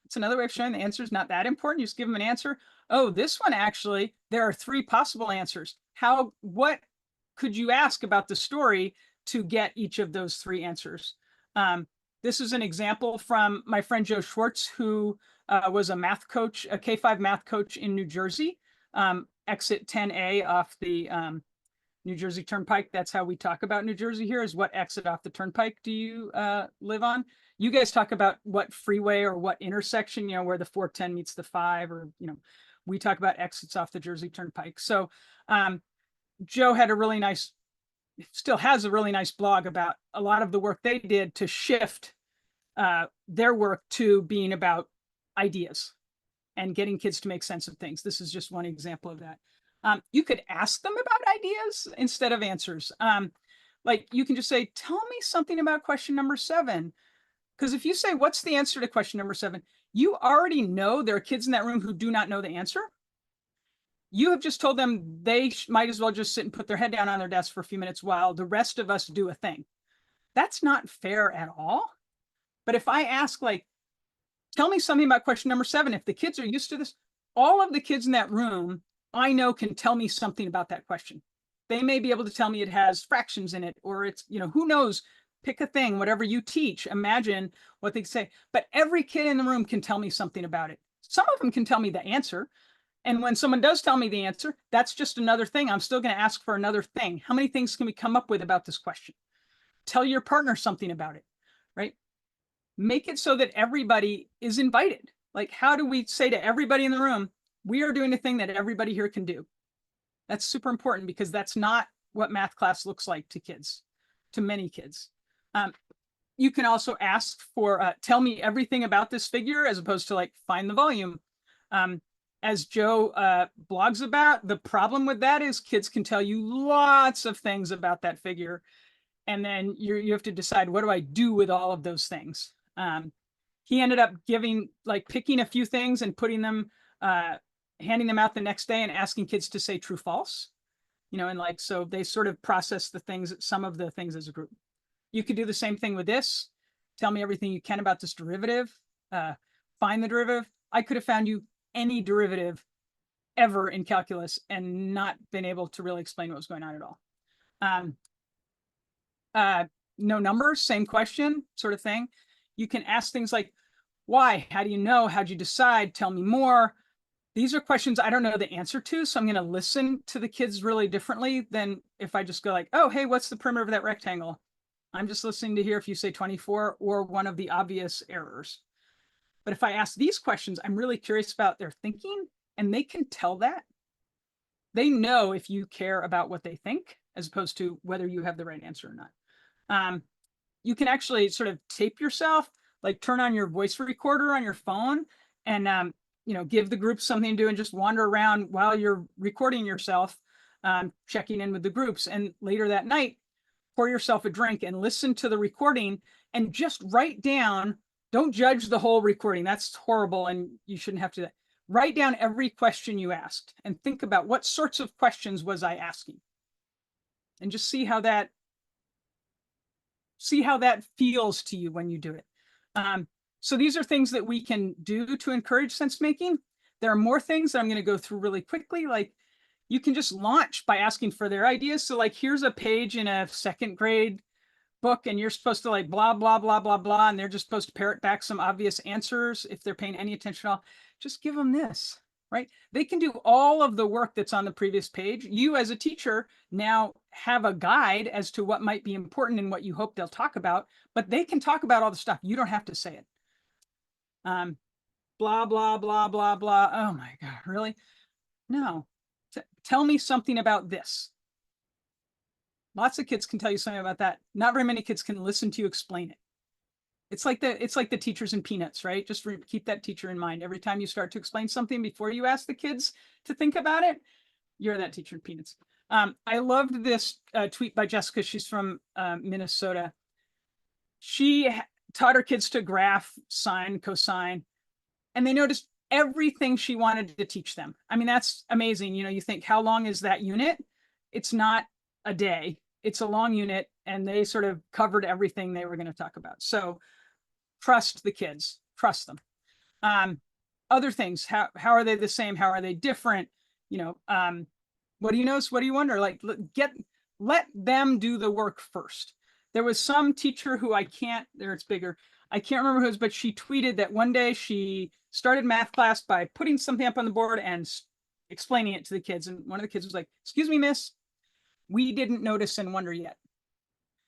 It's another way of showing the answer is not that important. You just give them an answer. Oh, this one actually, there are 3 possible answers. What could you ask about the story to get each of those 3 answers? This is an example from my friend Joe Schwartz, who was a math coach, a K-5 math coach in New Jersey, exit 10A off the New Jersey Turnpike. That's how we talk about New Jersey here, is what exit off the Turnpike do you live on? You guys talk about what freeway or what intersection, you know, where the 410 meets the 5, or, you know, we talk about exits off the Jersey Turnpike. So Joe had a really nice, still has a really nice blog about a lot of the work they did to shift their work to being about ideas and getting kids to make sense of things. This is just one example of that. You could ask them about ideas instead of answers. Like, you can just say, tell me something about question number 7. Because if you say, what's the answer to question number 7? You already know there are kids in that room who do not know the answer. You have just told them they might as well just sit and put their head down on their desk for a few minutes while the rest of us do a thing. That's not fair at all. But if I ask, like, tell me something about question number 7, if the kids are used to this, all of the kids in that room I know can tell me something about that question. They may be able to tell me it has fractions in it, or it's, who knows, pick a thing, whatever you teach, imagine what they say. But every kid in the room can tell me something about it. Some of them can tell me the answer. And when someone does tell me the answer, that's just another thing. I'm still going to ask for another thing. How many things can we come up with about this question? Tell your partner something about it, right? Make it so that everybody is invited. Like, how do we say to everybody in the room, we are doing a thing that everybody here can do? That's super important, because that's not what math class looks like to kids, to many kids. You can also ask for, tell me everything about this figure, as opposed to like, find the volume. As Joe blogs about, the problem with that is kids can tell you lots of things about that figure. And then you have to decide, what do I do with all of those things? He ended up picking a few things and putting them, handing them out the next day and asking kids to say true, false, and so they sort of process some of the things as a group. You could do the same thing with this. Tell me everything you can about this derivative. Find the derivative. I could have found you any derivative ever in calculus and not been able to really explain what was going on at all. No numbers, same question, sort of thing. You can ask things like, why? How do you know? How'd you decide? Tell me more. These are questions I don't know the answer to, so I'm going to listen to the kids really differently than if I just go like, oh, hey, what's the perimeter of that rectangle? I'm just listening to hear if you say 24 or one of the obvious errors. But if I ask these questions, I'm really curious about their thinking, and they can tell that. They know if you care about what they think, as opposed to whether you have the right answer or not. You can actually sort of tape yourself, like turn on your voice recorder on your phone and, give the group something to do and just wander around while you're recording yourself, checking in with the groups. And later that night, pour yourself a drink and listen to the recording and just write down. Don't judge the whole recording. That's horrible, and you shouldn't have to. Write down every question you asked and think about, what sorts of questions was I asking? And just see how that feels to you when you do it. So these are things that we can do to encourage sense making. There are more things that I'm going to go through really quickly. Like, you can just launch by asking for their ideas. So like, here's a page in a 2nd grade book, and you're supposed to like blah, blah, blah, blah, blah. And they're just supposed to parrot back some obvious answers if they're paying any attention at all. Just give them this, right? They can do all of the work that's on the previous page. You as a teacher now have a guide as to what might be important and what you hope they'll talk about, but they can talk about all the stuff. You don't have to say it. Blah, blah, blah, blah, blah. Oh my God, really? No. Tell me something about this. Lots of kids can tell you something about that. Not very many kids can listen to you explain it. It's like the teachers in Peanuts, right? Just keep that teacher in mind. Every time you start to explain something before you ask the kids to think about it, you're that teacher in Peanuts. I loved this tweet by Jessica. She's from Minnesota. She taught her kids to graph, sine, cosine, and they noticed everything she wanted to teach them. I mean, that's amazing. You think, how long is that unit? It's not a day. It's a long unit, and they sort of covered everything they were going to talk about. So trust the kids, trust them. Other things, how are they the same? How are they different? What do you notice? What do you wonder? Like, let them do the work first. There was some teacher who I can't remember who it was, but she tweeted that one day she started math class by putting something up on the board and explaining it to the kids. And one of the kids was like, excuse me, miss, we didn't notice and wonder yet.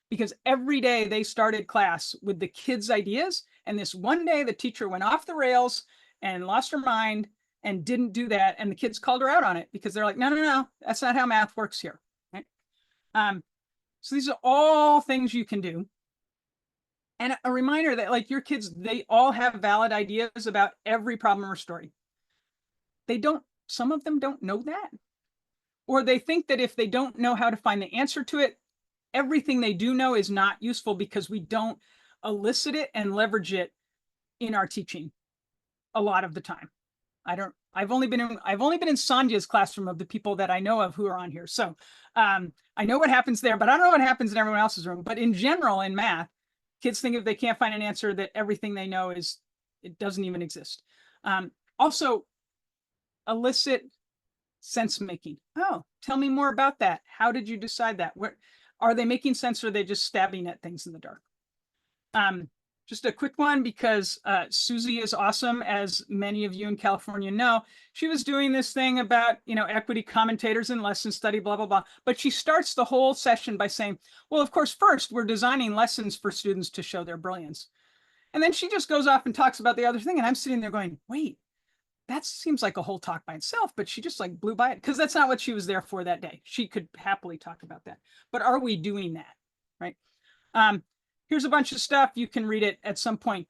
Because every day they started class with the kids' ideas. And this one day the teacher went off the rails and lost her mind and didn't do that. And the kids called her out on it because they're like, no, that's not how math works here. Right? So these are all things you can do. And a reminder that like your kids, they all have valid ideas about every problem or story. Some of them don't know that. Or they think that if they don't know how to find the answer to it, everything they do know is not useful because we don't elicit it and leverage it in our teaching a lot of the time. I I've only been in Sandhya's classroom of the people that I know of who are on here. So I know what happens there, but I don't know what happens in everyone else's room. But in general, in math, kids think if they can't find an answer that everything they know it doesn't even exist. Also, elicit sense making. Oh, tell me more about that. How did you decide that? Where are they making sense, or are they just stabbing at things in the dark? Just a quick one, because Susie is awesome, as many of you in California know. She was doing this thing about, equity commentators and lesson study, blah, blah, blah. But she starts the whole session by saying, well, of course, first, we're designing lessons for students to show their brilliance. And then she just goes off and talks about the other thing. And I'm sitting there going, wait, that seems like a whole talk by itself, but she just like blew by it, because that's not what she was there for that day. She could happily talk about that. But are we doing that, right? Here's a bunch of stuff. You can read it at some point.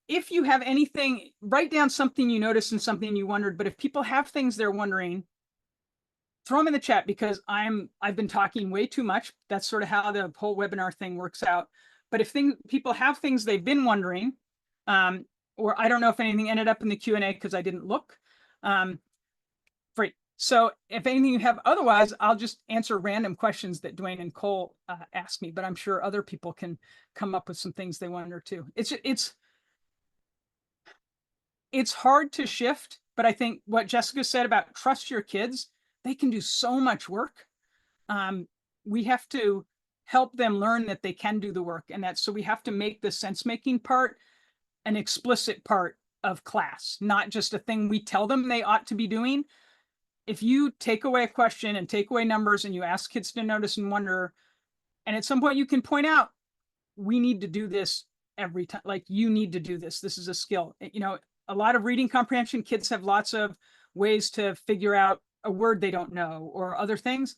If you have anything, write down something you noticed and something you wondered. But if people have things they're wondering, throw them in the chat, because I've been talking way too much. That's sort of how the whole webinar thing works out. But if people have things they've been wondering, or I don't know if anything ended up in the Q&A because I didn't look. Great. So if anything you have, otherwise, I'll just answer random questions that Duane and Cole asked me, but I'm sure other people can come up with some things they wonder too. It's hard to shift, but I think what Jessica said about trust your kids, they can do so much work. We have to help them learn that they can do the work, and so we have to make the sense-making part an explicit part of class, not just a thing we tell them they ought to be doing. If you take away a question and take away numbers and you ask kids to notice and wonder, and at some point you can point out, we need to do this every time. Like, you need to do this. This is a skill. A lot of reading comprehension, kids have lots of ways to figure out a word they don't know or other things.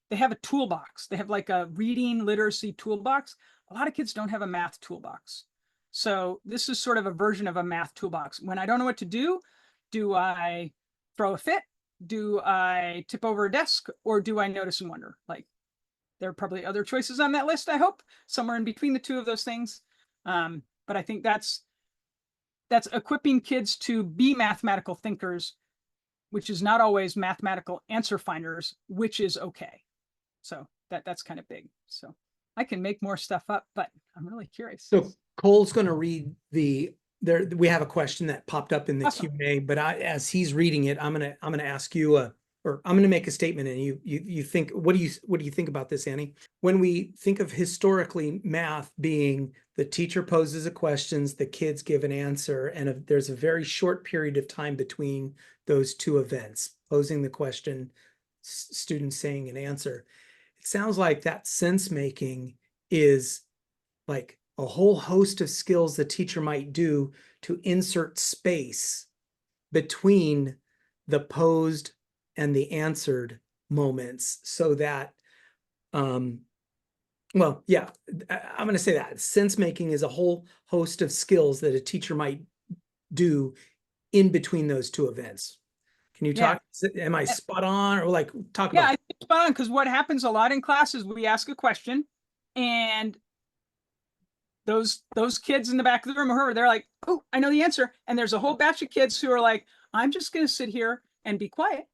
They have a toolbox. They have like a reading literacy toolbox. A lot of kids don't have a math toolbox. So this is sort of a version of a math toolbox. When I don't know what to do I throw a fit? Do I tip over a desk? Or do I notice and wonder? Like, there are probably other choices on that list, I hope, somewhere in between the two of those things. But I think that's equipping kids to be mathematical thinkers, which is not always mathematical answer finders, which is okay. So that's kind of big. So I can make more stuff up, but I'm really curious. So Cole's going to read we have a question that popped up in the Awesome. Q&A, but as he's reading it, I'm going to ask you or I'm going to make a statement, and you think, what do you think about this, Annie? When we think of historically math being the teacher poses a questions, the kids give an answer, and there's a very short period of time between those two events, posing the question, students saying an answer. It sounds like that sense making is like a whole host of skills the teacher might do to insert space between the posed and the answered moments, so that well, yeah, I'm going to say that sense making is a whole host of skills that a teacher might do in between those two events. Can you talk? Am I spot on, or like talk about? Yeah, I think spot on, because what happens a lot in classes, we ask a question, and those kids in the back of the room, or they're like, oh, I know the answer. And there's a whole batch of kids who are like, I'm just going to sit here and be quiet,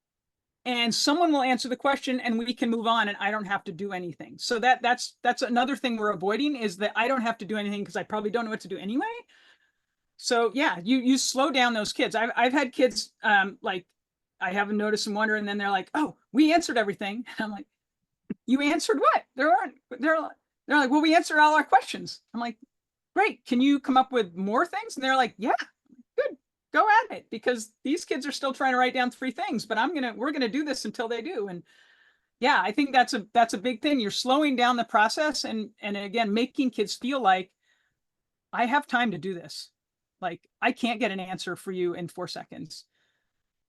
and someone will answer the question and we can move on, and I don't have to do anything. So that's another thing we're avoiding, is that I don't have to do anything because I probably don't know what to do anyway. So yeah, you slow down those kids. I've had kids like, I haven't noticed and wonder, and then they're like, oh, we answered everything. And I'm like, you answered what? They're like, well, we answered all our questions. I'm like, great. Can you come up with more things? And they're like, yeah, good. Go at it, because these kids are still trying to write down 3 things, but we're gonna do this until they do. And yeah, I think that's a big thing. You're slowing down the process, and again, making kids feel like, I have time to do this. Like, I can't get an answer for you in 4 seconds,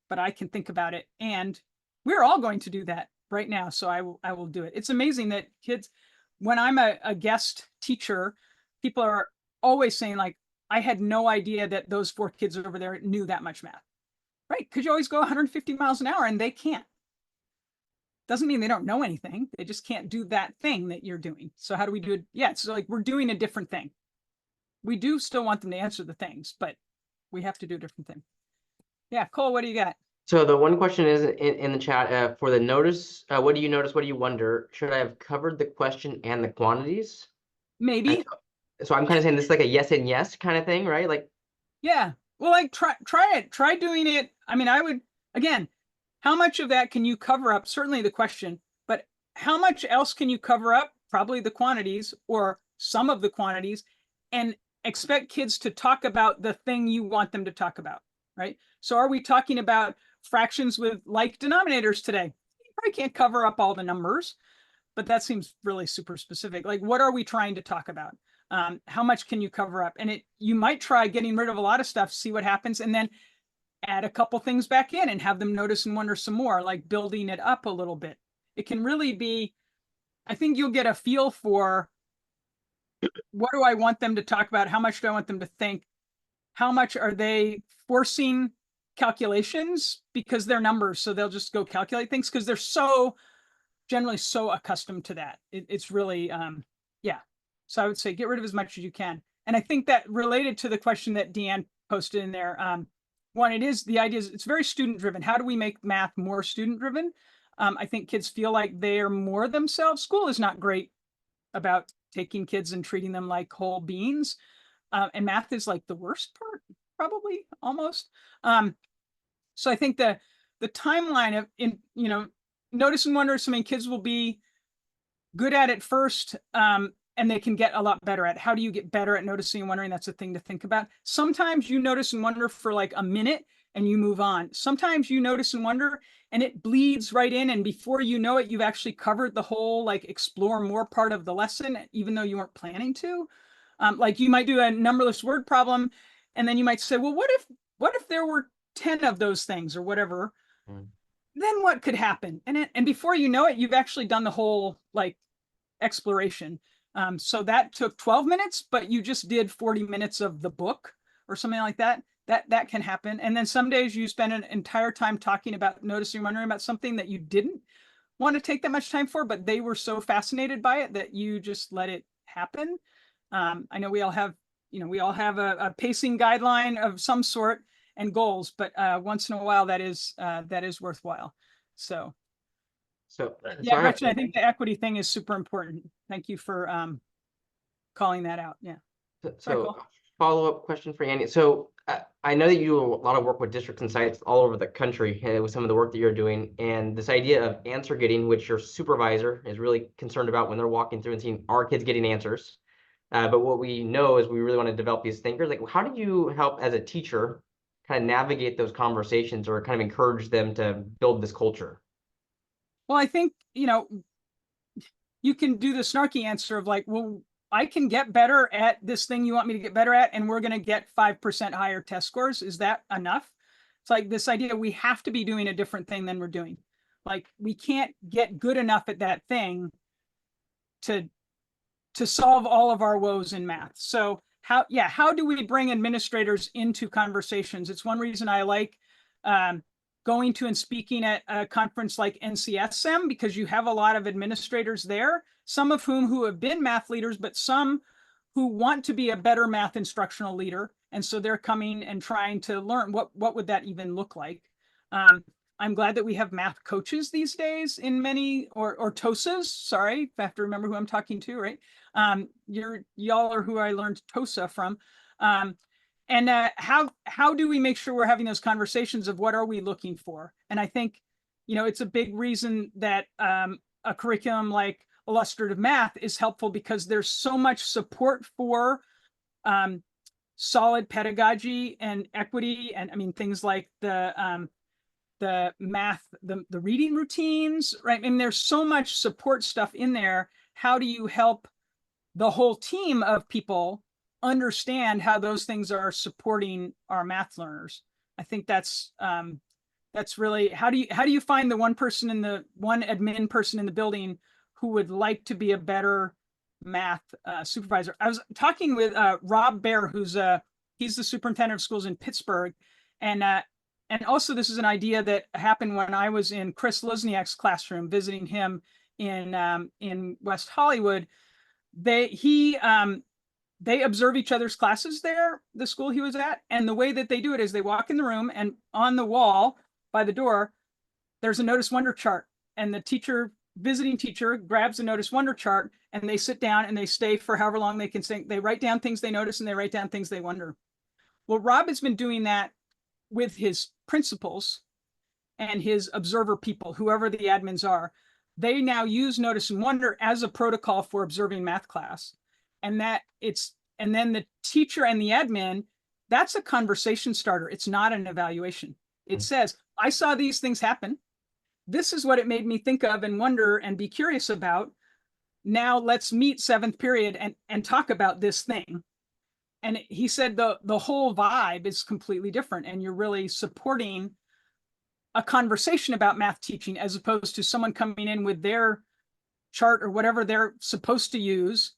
but I can think about it, and we're all going to do that right now. So I will do it. It's amazing that kids, when I'm a guest teacher, people are always saying like, I had no idea that those 4 kids over there knew that much math, right? Because you always go 150 miles an hour and they can't. Doesn't mean they don't know anything. They just can't do that thing that you're doing. So how do we do it? Yeah, it's like we're doing a different thing. We do still want them to answer the things, but we have to do a different thing. Yeah, Cole, what do you got? So the one question is in the chat for the notice. What do you notice? What do you wonder? Should I have covered the question and the quantities? And Maybe. so I'm kind of saying this is like a yes and yes kind of thing, right? Like, Yeah. Well, like try it. Try doing it. I mean, I would, again, how much of that can you cover up? Certainly the question, but how much else can you cover up? Probably the quantities or some of the quantities, and expect kids to talk about the thing you want them to talk about, right? So are we talking about fractions with like denominators today? You probably can't cover up all the numbers, but that seems really super specific. Like, what are we trying to talk about? How much can you cover up? And you might try getting rid of a lot of stuff, see what happens, and then add a couple things back in and have them notice and wonder some more, like building it up a little bit. It can really be, I think you'll get a feel for what do I want them to talk about? How much do I want them to think? How much are they forcing calculations because they're numbers? So they'll just go calculate things because they're generally so accustomed to that. It's really, yeah. So I would say get rid of as much as you can. And I think that related to the question that Deanne posted in there, one, the idea is it's very student driven. How do we make math more student driven? I think kids feel like they are more themselves. School is not great about taking kids and treating them like whole beings. And math is like the worst part, probably almost. So I think the timeline of notice and wonder, so many kids will be good at it first, and they can get a lot better at. How do you get better at noticing and wondering? That's a thing to think about. Sometimes you notice and wonder for like a minute and you move on. Sometimes you notice and wonder and it bleeds right in, and before you know it, you've actually covered the whole like explore more part of the lesson, even though you weren't planning to. Like you might do a numberless word problem, and then you might say, well, what if there were 10 of those things or whatever? Then what could happen? And before you know it, you've actually done the whole like exploration. So that took 12 minutes, but you just did 40 minutes of the book or something like that. That can happen. And then some days you spend an entire time talking about noticing, wondering about something that you didn't want to take that much time for, but they were so fascinated by it that you just let it happen. I know we all have a pacing guideline of some sort and goals, but once in a while that is worthwhile. So yeah, Gretchen, I think the equity thing is super important. Thank you for calling that out. Yeah. So follow-up question for Annie. So I know that you do a lot of work with districts and sites all over the country with some of the work that you're doing, and this idea of answer getting, which your supervisor is really concerned about when they're walking through and seeing our kids getting answers. But what we know is we really want to develop these thinkers. Like, how do you help as a teacher kind of navigate those conversations or kind of encourage them to build this culture? Well, I think, you can do the snarky answer of like, well, I can get better at this thing you want me to get better at, and we're going to get 5% higher test scores. Is that enough? It's like this idea we have to be doing a different thing than we're doing. Like we can't get good enough at that thing to solve all of our woes in math. So how do we bring administrators into conversations? It's one reason I like going to and speaking at a conference like NCSM, because you have a lot of administrators there, some of who have been math leaders, but some who want to be a better math instructional leader. And so they're coming and trying to learn what would that even look like. I'm glad that we have math coaches these days in many, or TOSAs. Sorry, I have to remember who I'm talking to, right? Y'all are who I learned TOSA from. And how do we make sure we're having those conversations of what are we looking for? And I think, it's a big reason that a curriculum like illustrative math is helpful, because there's so much support for solid pedagogy and equity. And I mean, things like the math, the reading routines, right? And there's so much support stuff in there. How do you help the whole team of people understand how those things are supporting our math learners? I think that's really, how do you find the one admin person in the building who would like to be a better math supervisor? I was talking with Rob Baer, he's the superintendent of schools in Pittsburgh, and also this is an idea that happened when I was in Chris Lozniak's classroom visiting him in West Hollywood. He they observe each other's classes there, the school he was at. And the way that they do it is they walk in the room, and on the wall by the door, there's a notice wonder chart. And the visiting teacher grabs a notice wonder chart, and they sit down and they stay for however long they can stay. They write down things they notice, and they write down things they wonder. Well, Rob has been doing that with his principals and his observer people, whoever the admins are. They now use notice and wonder as a protocol for observing math class. And then the teacher and the admin, that's a conversation starter. It's not an evaluation. It says, I saw these things happen. This is what it made me think of and wonder and be curious about. Now let's meet 7th period and talk about this thing. And he said the whole vibe is completely different, and you're really supporting a conversation about math teaching as opposed to someone coming in with their chart or whatever they're supposed to use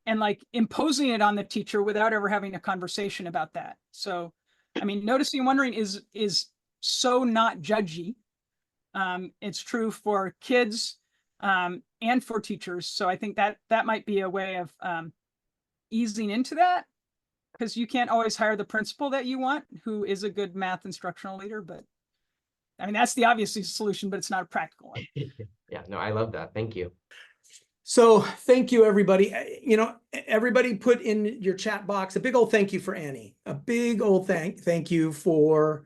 and like imposing it on the teacher without ever having a conversation about that. So, I mean, noticing and wondering is so not judgy. It's true for kids and for teachers. So I think that might be a way of easing into that, because you can't always hire the principal that you want, who is a good math instructional leader. But I mean, that's the obvious solution, but it's not a practical one. Yeah, no, I love that. Thank you. So thank you, everybody. You know, everybody put in your chat box a big old thank you for Annie. A big old thank you for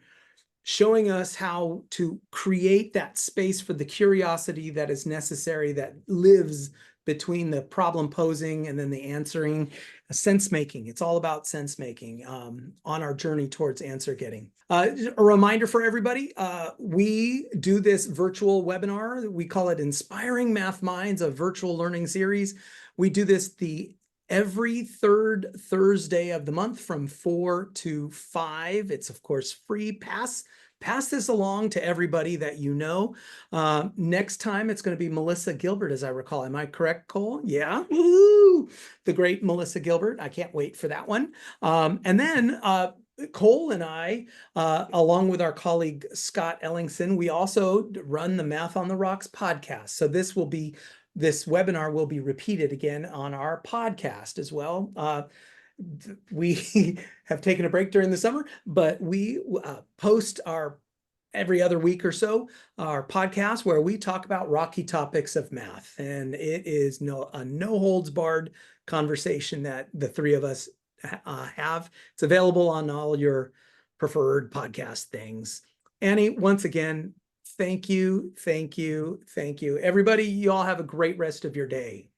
showing us how to create that space for the curiosity that is necessary, that lives between the problem posing and then the answering. Sense making. It's all about sense making on our journey towards answer getting. A reminder for everybody, we do this virtual webinar. We call it Inspiring Math Minds, a virtual learning series. We do this every third Thursday of the month from 4 to 5. It's of course free. Pass this along to everybody that you know. Next time it's going to be Melissa Gilbert, as I recall. Am I correct, Cole? Yeah. Woo! The great Melissa Gilbert. I can't wait for that one. And then Cole and I, along with our colleague Scott Ellingson, we also run the Math on the Rocks podcast. So this webinar will be repeated again on our podcast as well. We have taken a break during the summer, but we post our every other week or so our podcast where we talk about rocky topics of math, and it is a no holds barred conversation that the three of us have. It's available on all your preferred podcast things. Annie, once again, thank you. Everybody, you all have a great rest of your day.